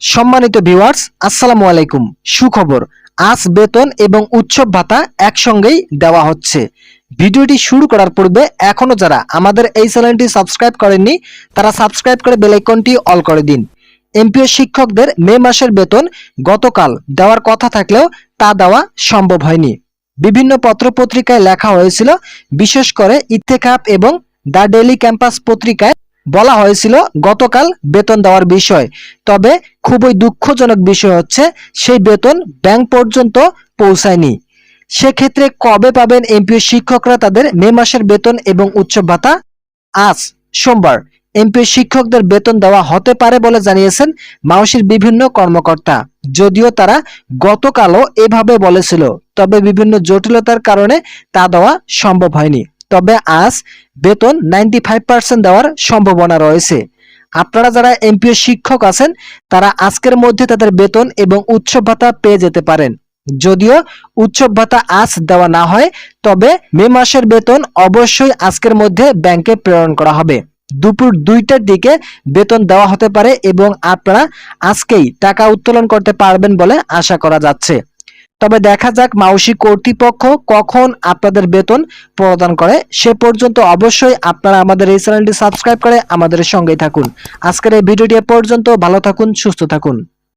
সম্মানিত ভিউয়ার্স, আসসালামু আলাইকুম। সুখবর, আজ বেতন এবং উৎসব ভাতা একসঙ্গেই দেওয়া হচ্ছে। ভিডিওটি শুরু করার পূর্বে এখনো যারা আমাদের এই চ্যানেলটি সাবস্ক্রাইব করেননি তারা সাবস্ক্রাইব করে বেল আইকনটি অল করে দিন। এমপিও শিক্ষকদের মে মাসের বেতন গতকাল দেওয়ার কথা থাকলেও তা দেওয়া সম্ভব হয়নি। বিভিন্ন পত্রপত্রিকায় লেখা হয়েছিল, বিশেষ করে ইত্তেফাক এবং দ্য ডেইলি ক্যাম্পাস পত্রিকায় বলা হয়েছিল গতকাল বেতন দেওয়ার বিষয়। তবে খুবই দুঃখজনক বিষয় হচ্ছে সেই বেতন ব্যাংক পর্যন্ত পৌঁছায়নি। সেক্ষেত্রে কবে পাবেন এমপিও শিক্ষকরা তাদের মে মাসের বেতন এবং উৎসব ভাতা? আজ সোমবার এমপিও শিক্ষকদের বেতন দেওয়া হতে পারে বলে জানিয়েছেন মাউশির বিভিন্ন কর্মকর্তা। যদিও তারা গতকালও এভাবে বলেছিল, তবে বিভিন্ন জটিলতার কারণে তা দেওয়া সম্ভব হয়নি। তবে আজ বেতন 95% দেওয়ার সম্ভাবনা রয়েছে। আপনারা যারা এমপিও শিক্ষক আছেন তারা আজকের মধ্যে তাদের বেতন এবং উৎসব ভাতা পেয়ে যেতে পারেন। যদিও উৎসব ভাতা আজ দেওয়া না হয়, তবে মে মাসের বেতন অবশ্যই আজকের মধ্যে ব্যাংকে প্রেরণ করা হবে। দুপুর 2টার দিকে বেতন দেওয়া হতে পারে এবং আপনারা আজকেই টাকা উত্তোলন করতে পারবেন বলে আশা করা যাচ্ছে। তবে দেখা যাক মাউশি কর্তৃপক্ষ কখন আপনাদের বেতন প্রদান করে। সে পর্যন্ত অবশ্যই আপনারা আমাদের এই চ্যানেলটি সাবস্ক্রাইব করে আমাদের সঙ্গেই থাকুন। আজকের এই ভিডিওটি পর্যন্ত ভালো থাকুন, সুস্থ থাকুন।